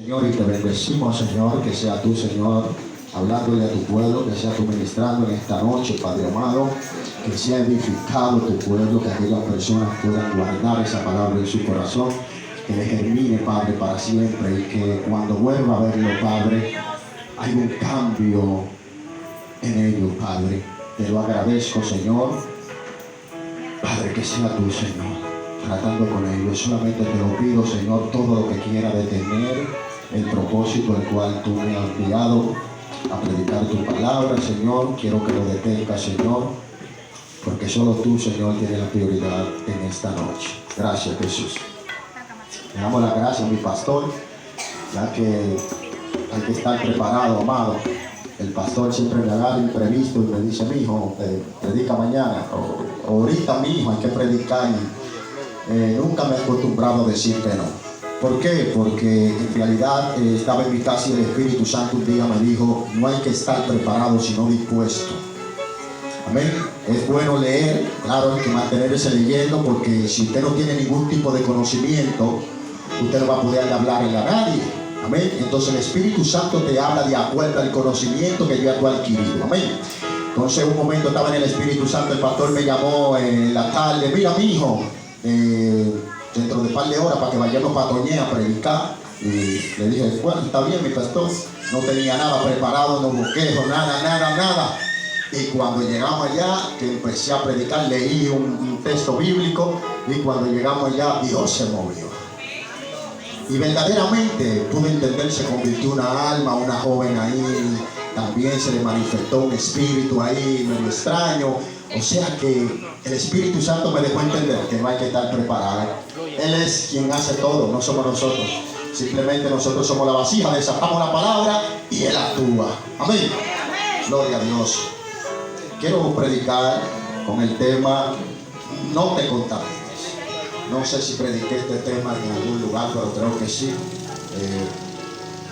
Señor, y te bendecimos, Señor, que sea tú, Señor, hablándole a tu pueblo, que sea tú ministrando en esta noche, Padre amado, que sea edificado tu pueblo, que aquellas personas puedan guardar esa palabra en su corazón, que le germine, Padre, para siempre, y que cuando vuelva a verlo, Padre, hay un cambio en ellos, Padre. Te lo agradezco, Señor, Padre, que sea tú, Señor, tratando con ellos. Solamente te lo pido, Señor, todo lo que quiera detener el propósito el cual tú me has enviado a predicar tu palabra, Señor. Quiero que lo detenga, Señor, porque solo tú, Señor, tienes la prioridad en esta noche. Gracias, Jesús. Le damos las gracias a mi pastor, ya que hay que estar preparado, amado. El pastor siempre me agarra imprevisto y me dice: mi hijo, predica mañana, o ahorita, mi hijo, hay que predicar. Y nunca me he acostumbrado a decir que no. ¿Por qué? Porque en realidad estaba en mi casa y el Espíritu Santo un día me dijo: no hay que estar preparado, sino dispuesto. Amén. Es bueno leer, claro, hay que mantenerse leyendo, porque si usted no tiene ningún tipo de conocimiento, usted no va a poder hablarle a nadie. Amén. Entonces el Espíritu Santo te habla de acuerdo al conocimiento que ya tú has adquirido. Amén. Entonces un momento estaba en el Espíritu Santo, el pastor me llamó en la tarde: mira, mi hijo, dentro de un par de horas para que vayamos para Toñé a predicar. Y le dije: bueno, está bien, mi pastor. No tenía nada preparado, no bosquejo, nada. Y cuando llegamos allá, que empecé a predicar, leí un texto bíblico, y cuando llegamos allá, Dios se movió. Y verdaderamente pude entender, se convirtió una alma, una joven ahí, también se le manifestó un espíritu ahí medio extraño. O sea que el Espíritu Santo me dejó entender que no hay que estar preparado. Él es quien hace todo, no somos nosotros. Simplemente nosotros somos la vasija, desatamos la palabra y Él actúa. Amén. Gloria a Dios. Quiero predicar con el tema: no te contamines. No sé si prediqué este tema en algún lugar, pero creo que sí.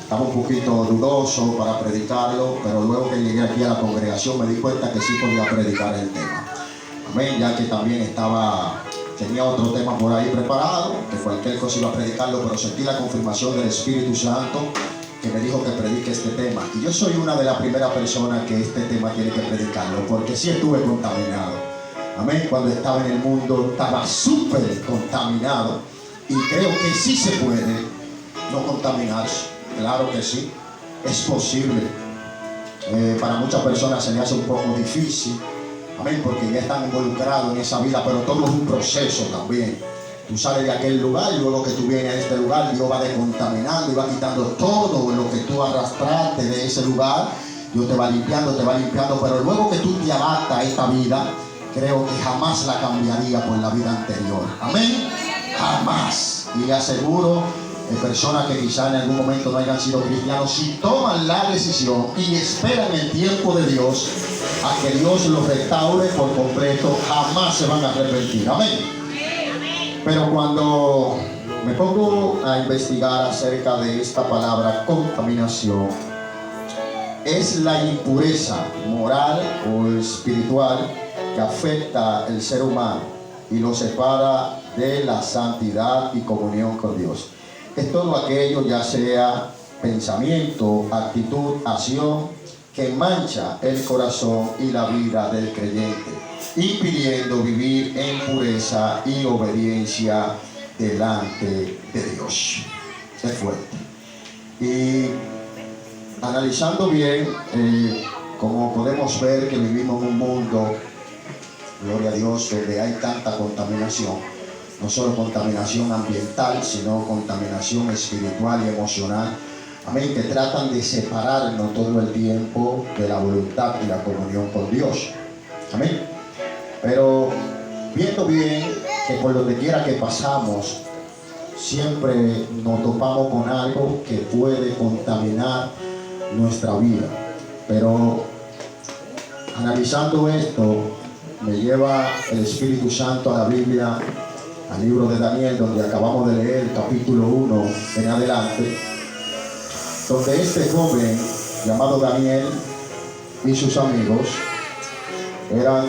Estaba un poquito dudoso para predicarlo, pero luego que llegué aquí a la congregación me di cuenta que sí podía predicar el tema. Amén, ya que también tenía otro tema por ahí preparado, que cualquier cosa iba a predicarlo, pero sentí la confirmación del Espíritu Santo que me dijo que predique este tema. Y yo soy una de las primeras personas que este tema tiene que predicarlo, porque sí estuve contaminado. Amén. Cuando estaba en el mundo estaba súper contaminado, y creo que sí se puede no contaminarse. Claro que sí, es posible. Para muchas personas se le hace un poco difícil, amén, porque ya están involucrados en esa vida, pero todo es un proceso también. Tú sales de aquel lugar y luego que tú vienes a este lugar, Dios va descontaminando y va quitando todo lo que tú arrastraste de ese lugar. Dios te va limpiando, pero luego que tú te adaptas a esta vida, creo que jamás la cambiaría por la vida anterior. Amén. Jamás. Y le aseguro, personas que quizá en algún momento no hayan sido cristianos, si toman la decisión y esperan el tiempo de Dios a que Dios los restaure por completo, jamás se van a arrepentir. Amén. Pero cuando me pongo a investigar acerca de esta palabra contaminación, es la impureza moral o espiritual que afecta al ser humano y lo separa de la santidad y comunión con Dios. Es todo aquello, ya sea pensamiento, actitud, acción, que mancha el corazón y la vida del creyente, impidiendo vivir en pureza y obediencia delante de Dios. Es fuerte. Y analizando bien, como podemos ver que vivimos en un mundo, gloria a Dios, donde hay tanta contaminación, no solo contaminación ambiental, sino contaminación espiritual y emocional. Amén, que tratan de separarnos todo el tiempo de la voluntad y la comunión con Dios. Amén. Pero viendo bien que por donde quiera que pasamos, siempre nos topamos con algo que puede contaminar nuestra vida. Pero analizando esto, me lleva el Espíritu Santo a la Biblia, al libro de Daniel, donde acabamos de leer capítulo 1 en adelante, donde este joven llamado Daniel y sus amigos eran,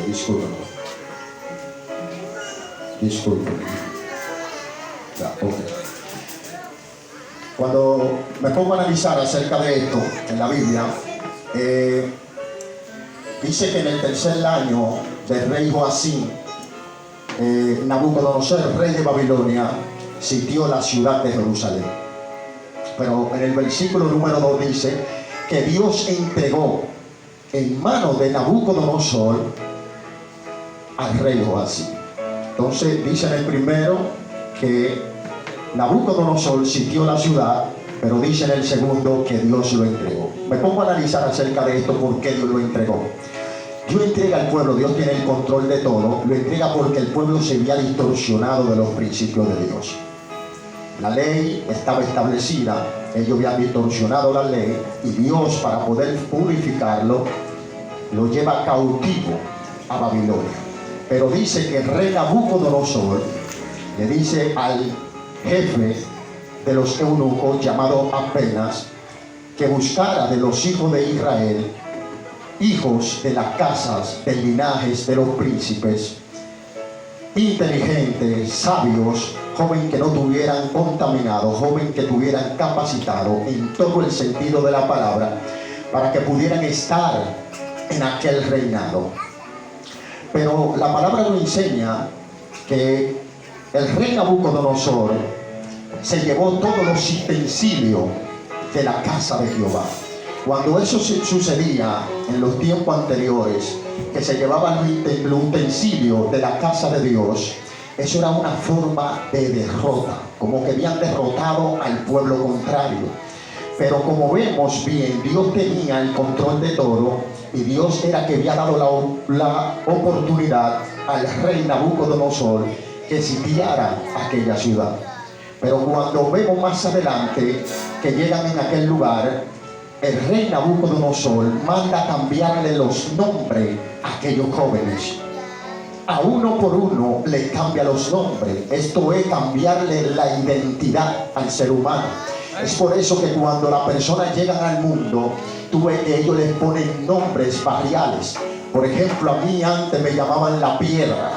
disculpen, ya, okay. Cuando me pongo a analizar acerca de esto en la Biblia, dice que en el tercer año del rey Joacim, Nabucodonosor, rey de Babilonia, sitió la ciudad de Jerusalén. Pero en el versículo número 2 dice que Dios entregó en manos de Nabucodonosor al rey Joacim. Entonces dice en el primero que Nabucodonosor sitió la ciudad, pero dice en el segundo que Dios lo entregó. Me pongo a analizar acerca de esto, por qué Dios lo entregó. Dios entrega al pueblo, Dios tiene el control de todo, lo entrega porque el pueblo se había distorsionado de los principios de Dios. La ley estaba establecida, ellos habían distorsionado la ley, y Dios, para poder purificarlo, lo lleva cautivo a Babilonia. Pero dice que el rey Nabucodonosor le dice al jefe de los eunucos, llamado Apenas, que buscara de los hijos de Israel, hijos de las casas, de linajes de los príncipes, inteligentes, sabios, joven que no tuvieran contaminado, joven que tuvieran capacitado en todo el sentido de la palabra, para que pudieran estar en aquel reinado. Pero la palabra nos enseña que el rey Nabucodonosor se llevó todos los utensilios de la casa de Jehová. Cuando eso sucedía en los tiempos anteriores, que se llevaban los utensilios de la casa de Dios, eso era una forma de derrota, como que habían derrotado al pueblo contrario. Pero como vemos bien, Dios tenía el control de todo, y Dios era que había dado la oportunidad al rey Nabucodonosor que sitiara aquella ciudad. Pero cuando vemos más adelante que llegan en aquel lugar, el rey Nabucodonosor manda cambiarle los nombres a aquellos jóvenes. A uno por uno le cambia los nombres. Esto es cambiarle la identidad al ser humano. Es por eso que cuando las personas llegan al mundo, tú ves que ellos les ponen nombres barriales. Por ejemplo, a mí antes me llamaban La Piedra.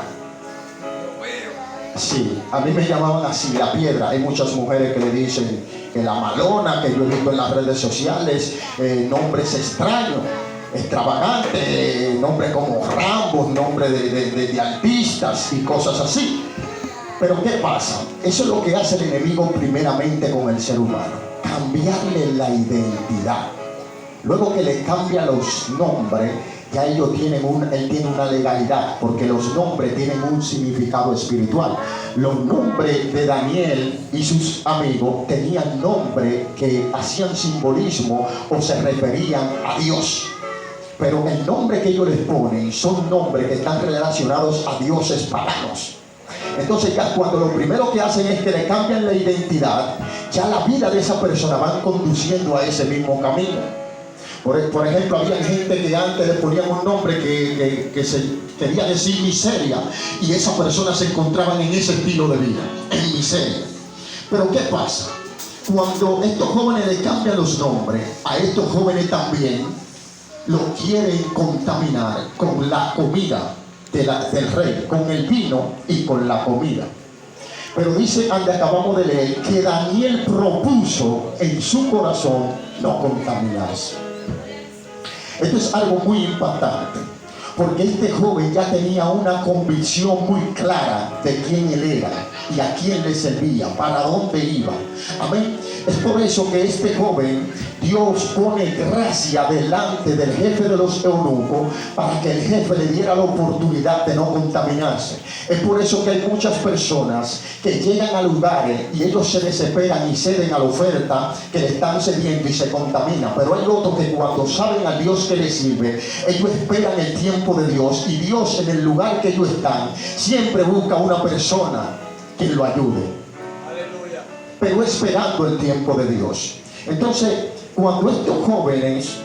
Sí, a mí me llamaban así, La Piedra. Hay muchas mujeres que le dicen que La Malona, que yo he visto en las redes sociales, nombres extraños, extravagantes, nombres como Rambo, nombres de artistas y cosas así. Pero ¿qué pasa? Eso es lo que hace el enemigo primeramente con el ser humano, cambiarle la identidad. Luego que le cambia los nombres, ya él tiene una legalidad, porque los nombres tienen un significado espiritual. Los nombres de Daniel y sus amigos tenían nombres que hacían simbolismo o se referían a Dios. Pero el nombre que ellos les ponen son nombres que están relacionados a dioses paganos. Entonces ya cuando lo primero que hacen es que le cambian la identidad, ya la vida de esa persona van conduciendo a ese mismo camino. Por ejemplo, había gente que antes le ponían un nombre que se quería decir miseria, y esa persona se encontraban en ese estilo de vida, en miseria. Pero ¿qué pasa? Cuando estos jóvenes le cambian los nombres, a estos jóvenes también los quieren contaminar con la comida del rey, con el vino y con la comida. Pero dice, donde acabamos de leer, que Daniel propuso en su corazón no contaminarse. Esto es algo muy impactante, porque este joven ya tenía una convicción muy clara de quién él era y a quién le servía, para dónde iba. Amén. Es por eso que este joven, Dios pone gracia delante del jefe de los eunucos para que el jefe le diera la oportunidad de no contaminarse. Es por eso que hay muchas personas que llegan a lugares y ellos se desesperan y ceden a la oferta que le están cediendo y se contaminan. Pero hay otros que cuando saben al Dios que les sirve, ellos esperan el tiempo de Dios, y Dios en el lugar que ellos están siempre busca una persona que lo ayude. Pero esperando el tiempo de Dios. Entonces, cuando estos jóvenes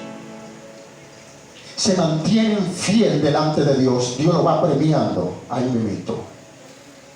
se mantienen fiel delante de Dios, Dios lo va premiando ahí mismo.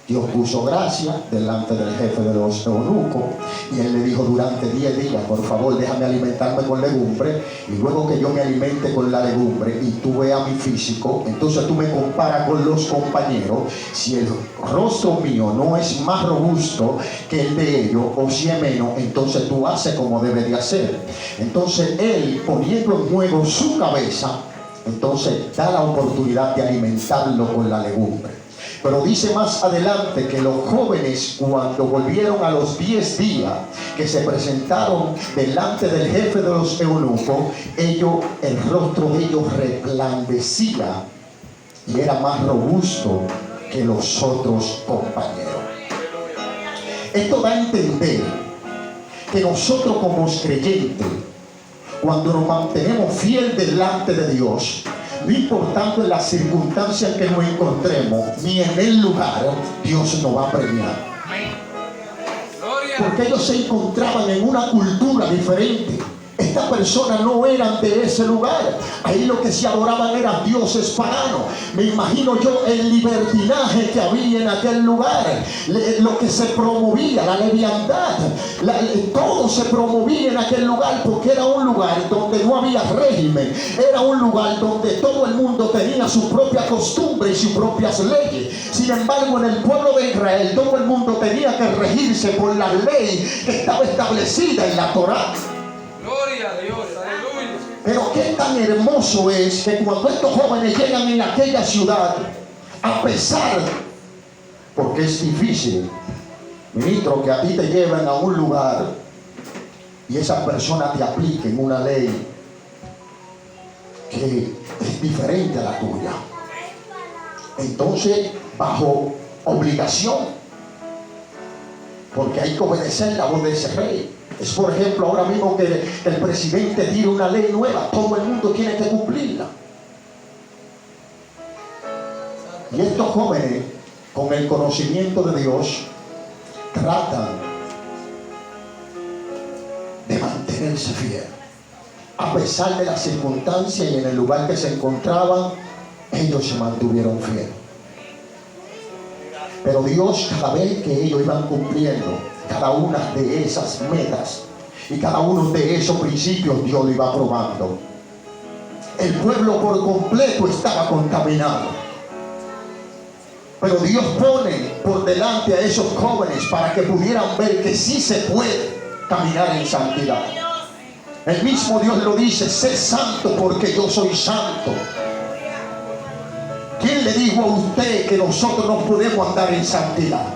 Dios puso gracia delante del jefe de los eunucos y él le dijo durante 10 días, por favor déjame alimentarme con legumbre, y luego que yo me alimente con la legumbre y tú veas mi físico, entonces tú me comparas con los compañeros, si el rostro mío no es más robusto que el de ellos o si es menos, entonces tú haces como debes de hacer. Entonces él, poniendo en juego su cabeza, entonces da la oportunidad de alimentarlo con la legumbre. Pero dice más adelante que los jóvenes, cuando volvieron a los 10 días que se presentaron delante del jefe de los eunucos, el rostro de ellos resplandecía y era más robusto que los otros compañeros. Esto da a entender que nosotros como creyentes, cuando nos mantenemos fiel delante de Dios, no importando en las circunstancias que nos encontremos, ni en el lugar, Dios nos va a premiar. Porque ellos se encontraban en una cultura diferente. Estas personas no eran de ese lugar. Ahí lo que se adoraban eran dioses paganos. Me imagino yo el libertinaje que había en aquel lugar, lo que se promovía, la leviandad, todo se promovía en aquel lugar, porque era un lugar donde no había régimen, era un lugar donde todo el mundo tenía su propia costumbre y sus propias leyes. Sin embargo, en el pueblo de Israel todo el mundo tenía que regirse por la ley que estaba establecida en la Torá. Gloria a Dios, aleluya. Pero qué tan hermoso es que cuando estos jóvenes llegan en aquella ciudad, a pesar, porque es difícil, ministro, que a ti te lleven a un lugar y esa persona te apliquen una ley que es diferente a la tuya. Entonces, bajo obligación, porque hay que obedecer la voz de ese rey. Es, por ejemplo, ahora mismo que el presidente tira una ley nueva, todo el mundo tiene que cumplirla. Y estos jóvenes, con el conocimiento de Dios, tratan de mantenerse fiel. A pesar de las circunstancias y en el lugar que se encontraban, ellos se mantuvieron fieles. Pero Dios, cada vez que ellos iban cumpliendo cada una de esas metas y cada uno de esos principios, Dios lo iba probando. El pueblo por completo estaba contaminado, pero Dios pone por delante a esos jóvenes para que pudieran ver que sí se puede caminar en santidad. El mismo Dios lo dice: sé santo porque yo soy santo. ¿Quién le dijo a usted que nosotros no podemos andar en santidad?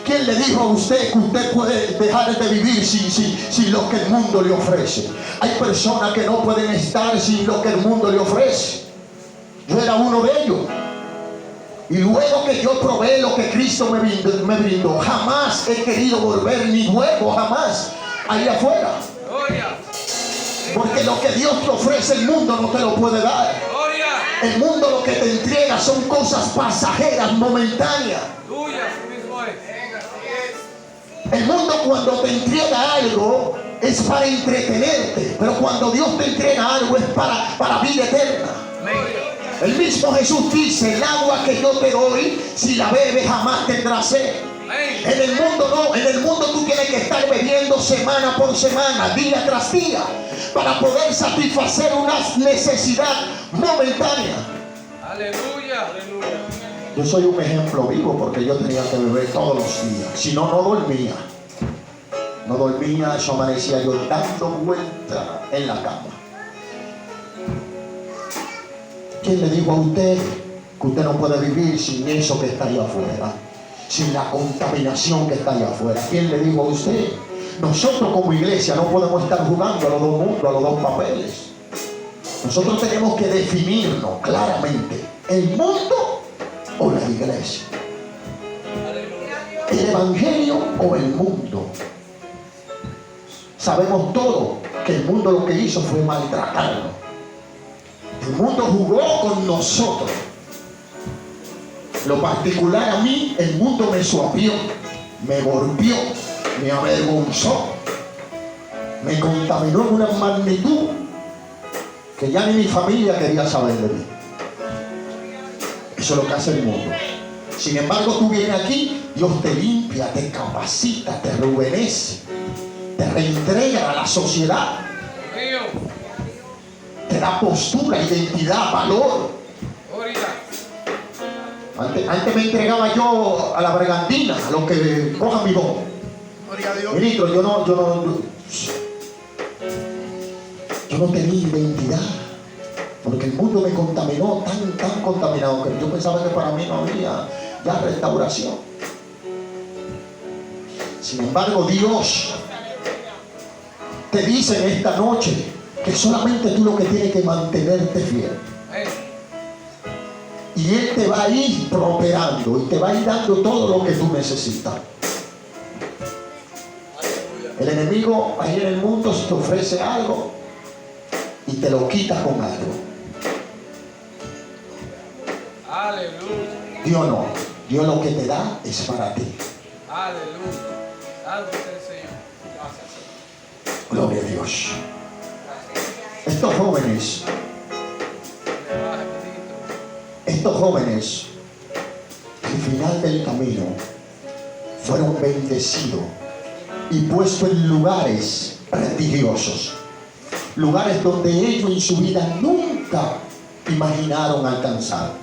¿Quién le dijo a usted que usted puede dejar de vivir sin lo que el mundo le ofrece? Hay personas que no pueden estar sin lo que el mundo le ofrece. Yo era uno de ellos. Y luego que yo probé lo que Cristo me brindó, jamás he querido volver ni vuelvo jamás ahí afuera. Porque lo que Dios te ofrece, el mundo no te lo puede dar. El mundo lo que te entrega son cosas pasajeras, momentáneas. El mundo cuando te entrega algo es para entretenerte, pero cuando Dios te entrega algo es para vida eterna. El mismo Jesús dice: el agua que yo te doy, si la bebes jamás tendrás sed. En el mundo no, en el mundo tú tienes que estar bebiendo semana por semana, día tras día, para poder satisfacer una necesidad momentánea. Aleluya, aleluya. Yo soy un ejemplo vivo porque yo tenía que beber todos los días, si no, no dormía. No dormía, eso amanecía yo dando vueltas en la cama. ¿Quién le dijo a usted que usted no puede vivir sin eso que está allá afuera? Sin la contaminación que está allá afuera. ¿Quién le dijo a usted? Nosotros como iglesia no podemos estar jugando a los dos mundos, a los dos papeles. Nosotros tenemos que definirnos claramente: el mundo o la iglesia, el evangelio o el mundo. Sabemos todo que el mundo lo que hizo fue maltratarnos. El mundo jugó con nosotros. Lo particular a mí, el mundo me suapió, me golpeó, me avergonzó, me contaminó en una magnitud que ya ni mi familia quería saber de mí. Eso es lo que hace el mundo. Sin embargo, tú vienes aquí, Dios te limpia, te capacita, te rejuvenece, te reintegra a la sociedad, Mío. te da postura, identidad, valor. Gloria. Antes me entregaba yo a la bergantina, a los que cojan mi voz. Gloria a Dios. Ministro, yo no tenía identidad, porque el mundo me contaminó, tan contaminado, que yo pensaba que para mí no había ya restauración. Sin embargo, Dios te dice en esta noche que solamente tú lo que tienes que mantenerte fiel. Y Él te va a ir prosperando y te va a ir dando todo lo que tú necesitas. El enemigo ahí en el mundo te ofrece algo y te lo quita con algo. Aleluya. Dios no. Dios lo que te da es para ti. Aleluya. Algo del Señor. Gracias. Gloria a Dios. Estos jóvenes, al final del camino, fueron bendecidos y puestos en lugares prestigiosos, lugares donde ellos en su vida nunca imaginaron alcanzar.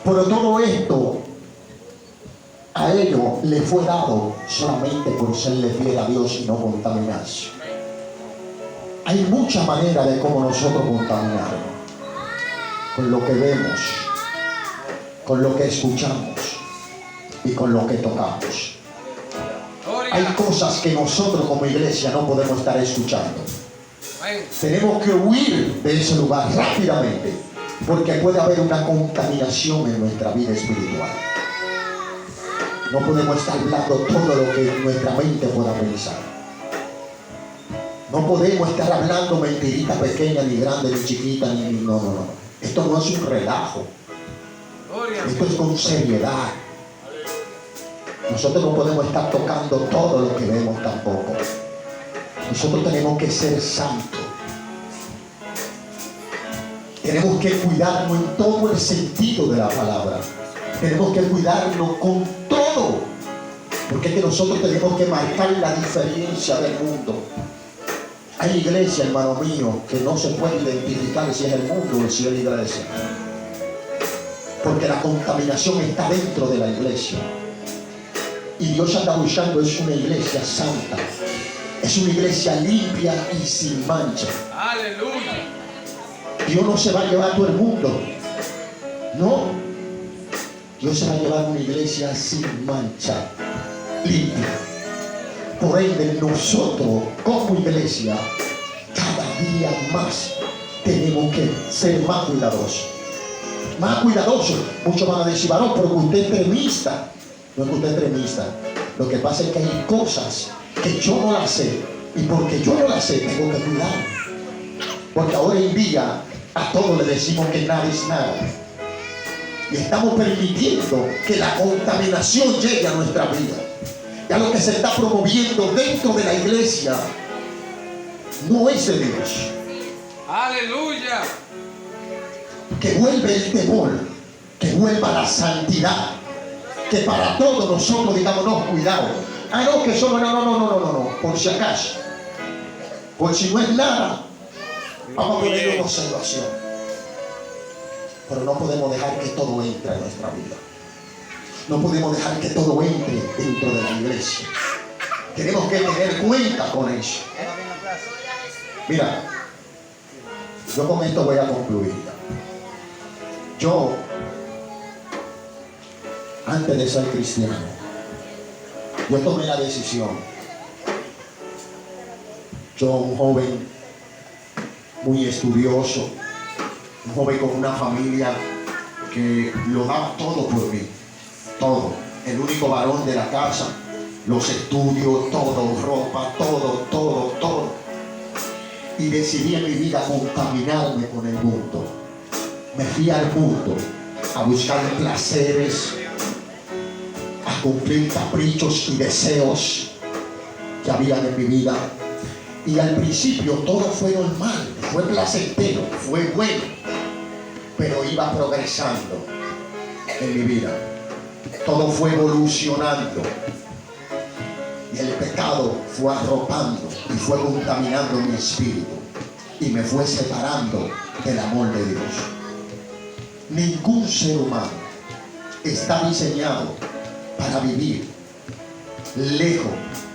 Pero todo esto a ellos les fue dado solamente por serle fiel a Dios y no contaminarse. Hay muchas maneras de cómo nosotros contaminarnos, con lo que vemos, con lo que escuchamos y con lo que tocamos. Hay cosas que nosotros como iglesia no podemos estar escuchando. Tenemos que huir de ese lugar rápidamente, porque puede haber una contaminación en nuestra vida espiritual. No podemos estar hablando todo lo que nuestra mente pueda pensar. No podemos estar hablando mentiritas pequeñas, ni grandes, ni chiquitas, ni no. Esto no es un relajo. Esto es con seriedad. Nosotros no podemos estar tocando todo lo que vemos tampoco. Nosotros tenemos que ser santos. Tenemos que cuidarnos en todo el sentido de la palabra. Tenemos que cuidarnos con todo. Porque es que nosotros tenemos que marcar la diferencia del mundo. Hay iglesia, hermano mío, que no se puede identificar si es el mundo o si es la iglesia. Porque la contaminación está dentro de la iglesia. Y Dios anda buscando es una iglesia santa. Es una iglesia limpia y sin mancha. Aleluya. Dios no se va a llevar a todo el mundo. No. Dios se va a llevar a una iglesia sin mancha, limpia. Por ende, nosotros como iglesia, cada día más tenemos que ser más cuidadosos. Más cuidadosos. Muchos van a decir, varón, pero que usted es extremista. No es que usted es extremista. Lo que pasa es que hay cosas que yo no las sé. Y porque yo no las sé, tengo que cuidar. Porque ahora en día a todos le decimos que nada es nada. Y estamos permitiendo que la contaminación llegue a nuestra vida. Ya lo que se está promoviendo dentro de la iglesia no es de Dios. Aleluya. Que vuelve el temor, que vuelva la santidad. Que para todos nosotros digamos, no, cuidado. Ah, no, que solo, no, por si acaso. Por si no es nada, vamos a poner una observación. Pero no podemos dejar que todo entre en nuestra vida. No podemos dejar que todo entre dentro de la iglesia. Tenemos que tener cuenta con eso. Mira, yo con esto voy a concluir. Yo, antes de ser cristiano, yo tomé la decisión. Yo, un joven muy estudioso, un joven con una familia que lo daba todo por mí. Todo, el único varón de la casa, los estudios, todo, ropa, todo. Y decidí en mi vida contaminarme con el mundo. Me fui al mundo a buscar placeres, a cumplir caprichos y deseos que habían en mi vida. Y al principio todo fue normal, fue placentero, fue bueno, pero iba progresando en mi vida. todo fue evolucionando. Y el pecado fue arropando y fue contaminando mi espíritu. Y me fue separando del amor de Dios. Ningún ser humano está diseñado para vivir lejos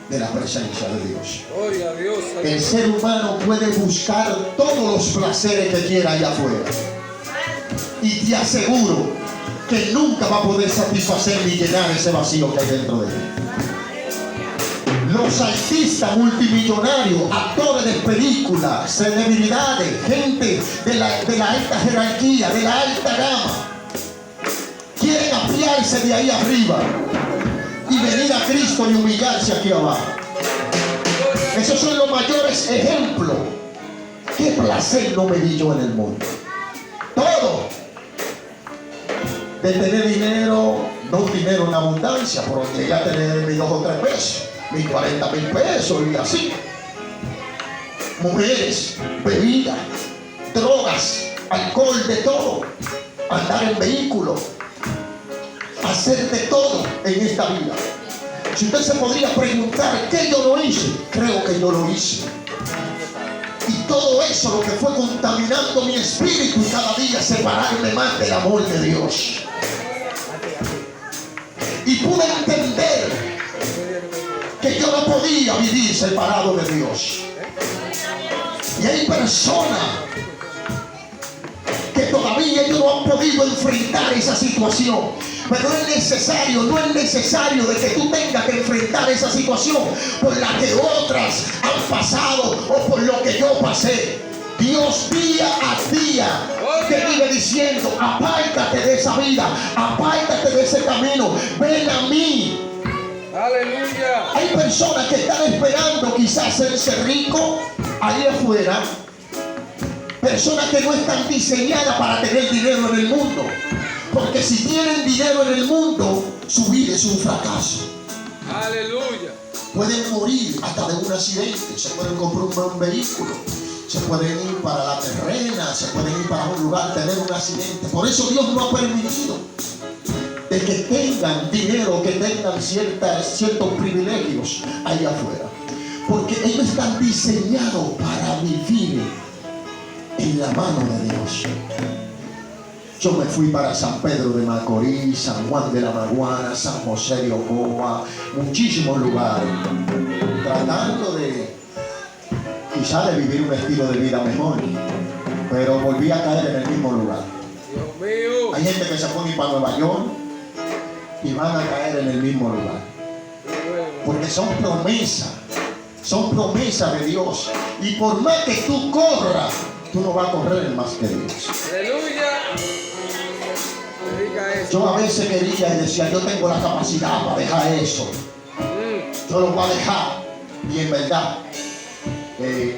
de la presencia de Dios. Gloria a Dios. El ser humano puede buscar todos los placeres que quiera allá afuera. Y te aseguro que nunca va a poder satisfacer ni llenar ese vacío que hay dentro de él. Los artistas multimillonarios, actores de películas, celebridades, gente de la alta jerarquía, de la alta gama, quieren apiarse de ahí arriba y venir a Cristo y humillarse aquí abajo. Esos son los mayores ejemplos. ¿Qué placer no me di yo en el mundo? Todo. De tener dinero, no un dinero en abundancia, pero llegué a tener mis 2 o 3 pesos, mis 40,000 pesos y así. Mujeres, bebidas, drogas, alcohol, de todo. Andar en vehículo, hacer de todo en esta vida. Si usted se podría preguntar qué yo no hice, creo que yo lo hice. Y todo eso lo que fue contaminando mi espíritu y cada día separarme más del amor de Dios. Y pude entender que yo no podía vivir separado de Dios. Y hay personas que todavía ellos no han podido enfrentar esa situación. Pero no es necesario de que tú tengas que enfrentar esa situación por la que otras han pasado o por lo que yo pasé. Dios día a día te vive diciendo: apártate de esa vida, apártate de ese camino, ven a mí. Aleluya. Hay personas que están esperando quizás hacerse rico ahí afuera. Personas que no están diseñadas para tener dinero en el mundo. Porque si tienen dinero en el mundo, su vida es un fracaso. Aleluya. Pueden morir hasta de un accidente. Se pueden comprar un buen vehículo. Se pueden ir para la terrena. Se pueden ir para un lugar, tener un accidente. Por eso Dios no ha permitido de que tengan dinero, que tengan ciertos privilegios allá afuera. Porque ellos están diseñados para vivir en la mano de Dios. Yo me fui para San Pedro de Macorís, San Juan de la Maguana, San José de Ocoa, muchísimos lugares, tratando de quizá de vivir un estilo de vida mejor, pero volví a caer en el mismo lugar. Dios mío. Hay gente que se pone para Nueva York y van a caer en el mismo lugar, porque son promesas de Dios, y por más que tú corras, tú no vas a correr más que Dios. Aleluya. Yo a veces quería y decía: yo tengo la capacidad para dejar eso, yo lo voy a dejar. Y en verdad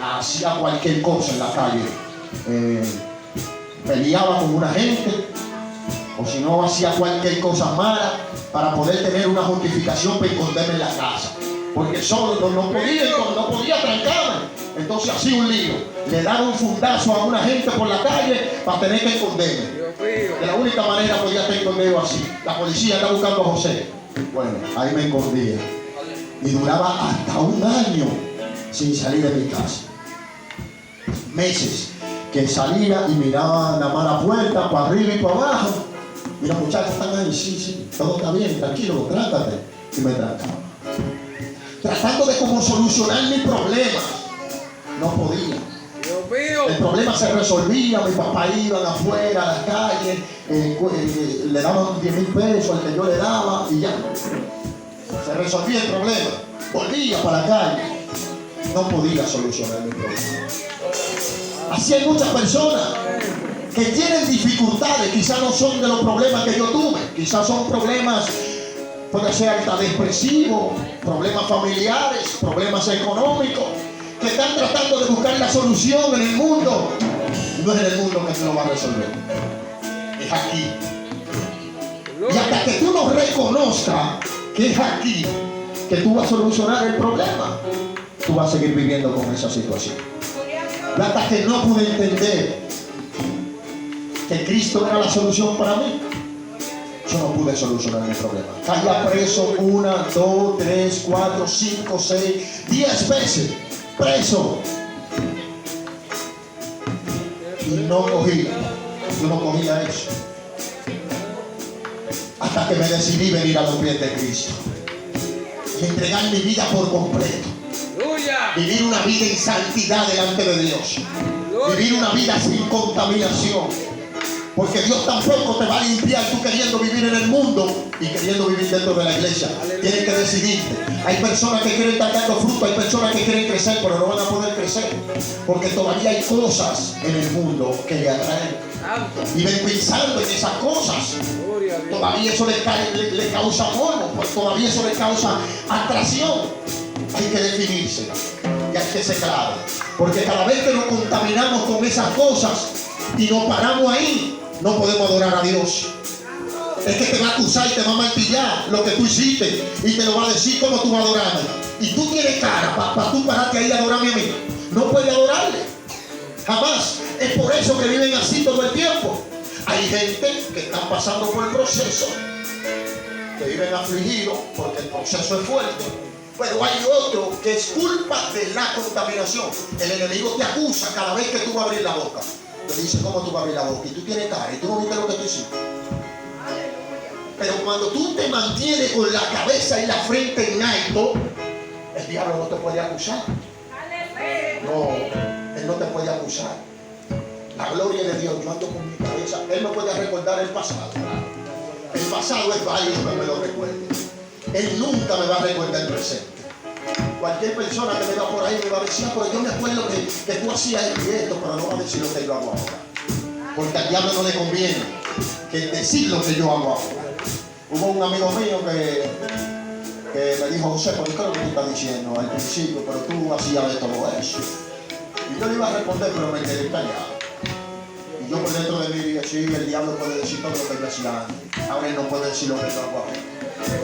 hacía cualquier cosa en la calle, peleaba con una gente, o si no hacía cualquier cosa mala para poder tener una justificación para esconderme en la casa, porque solo no podía trancarme. Entonces hacía un lío, le daba un fundazo a una gente por la calle para tener que esconderme. De la única manera podía estar escondido así. La policía está buscando a José. Bueno, ahí me escondía. Y duraba hasta un año sin salir de mi casa. Meses que salía y miraba nada más la puerta, para arriba y para abajo. Y los muchachos están ahí: sí, todo está bien, tranquilo, trátate. Y me trancaba. Tratando de cómo solucionar mi problema. No podía. El problema se resolvía, mi papá iba afuera a las calles, le daban 10,000 pesos al que yo le daba y ya. Se resolvía el problema. Volvía para la calle. No podía solucionar mi problema. Así hay muchas personas que tienen dificultades. Quizás no son de los problemas que yo tuve. Quizás son problemas, puede ser hasta depresivos, problemas familiares, problemas económicos, que están tratando de buscar la solución en el mundo. No es en el mundo que se lo va a resolver, es aquí. Y hasta que tú no reconozcas que es aquí que tú vas a solucionar el problema, tú vas a seguir viviendo con esa situación. Y hasta que no pude entender que Cristo era la solución para mí, Yo no pude solucionar mi problema. Caía preso 1, 2, 3, 4, 5, 6, 10 veces. Preso. Y no cogí. Yo no cogía eso. Hasta que me decidí venir a los pies de Cristo. Y entregar mi vida por completo. Aleluya. Vivir una vida en santidad delante de Dios. Vivir una vida sin contaminación. Porque Dios tampoco te va a limpiar tú queriendo vivir en el mundo y queriendo vivir dentro de la iglesia. Tienes que decidirte. Hay personas que quieren estar dando fruto, hay personas que quieren crecer, pero no van a poder crecer. Porque todavía hay cosas en el mundo que le atraen. Viven pensando en esas cosas. Todavía eso le causa morbo, pues todavía eso le causa atracción. Hay que definirse y hay que ser claro. Porque cada vez que nos contaminamos con esas cosas y nos paramos ahí, no podemos adorar a Dios. Es que te va a acusar y te va a martillar lo que tú hiciste y te lo va a decir cómo tú vas a adorarme. Y tú tienes cara para tú pararte ahí y adorarme a mí. No puedes adorarle. Jamás. Es por eso que viven así todo el tiempo. Hay gente que está pasando por el proceso, que viven afligidos porque el proceso es fuerte. Pero hay otro que es culpa de la contaminación. El enemigo te acusa cada vez que tú vas a abrir la boca. Te dice cómo tú vas a abrir la boca y tú tienes cara y tú no viste lo que tú hiciste. Pero cuando tú te mantienes con la cabeza y la frente en alto, el diablo no te puede acusar. No, él no te puede acusar. La gloria de Dios, yo ando con mi cabeza. Él no puede recordar el pasado. El pasado es válido que me lo recuerde. Él nunca me va a recordar el presente. Cualquier persona que me va por ahí me va a decir, pero yo me acuerdo que tú hacías esto, pero no va a decir lo que yo hago ahora. Porque al diablo no le conviene que decir lo que yo hago ahora. Hubo un amigo mío que me dijo, José, ¿por qué es lo que tú estás diciendo al principio? Pero tú hacías de todo eso. Y yo le iba a responder, pero me quedé callado. Y yo por dentro de mí dije, sí, el diablo puede decir todo lo que yo hacía antes. Ahora él no puede decir lo que yo hago ahora.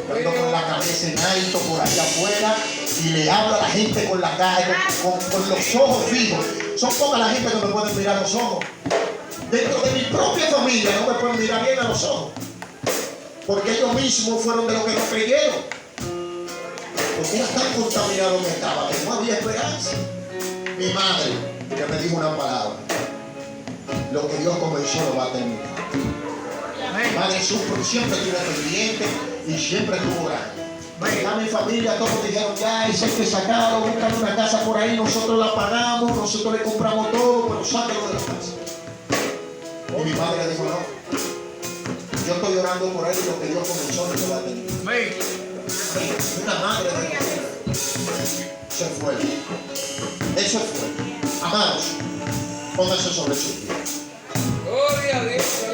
Yo ando con la cabeza en alto por allá afuera y le hablo a la gente con la cara, con los ojos fijos. Son pocas la gente que me pueden mirar a los ojos. Dentro de mi propia familia no me pueden mirar bien a los ojos. Porque ellos mismos fueron de los que no creyeron. Porque era tan contaminado que estaba, que no había esperanza. Mi madre, que me dijo una palabra: lo que Dios comenzó lo va a terminar. Mi madre siempre estuvo pendiente y siempre estuvo orando. Ya mi familia todos dijeron, ya ese hay que sacarlo, buscar una casa por ahí, nosotros la pagamos, nosotros le compramos todo, pero sáquelo de la casa. Y mi madre le dijo, no, yo estoy orando por él y lo que Dios comenzó lo va a terminar. Una madre de Dios se fue. Eso fue. Amados, pónganse sobre sus pies. Gloria a Dios.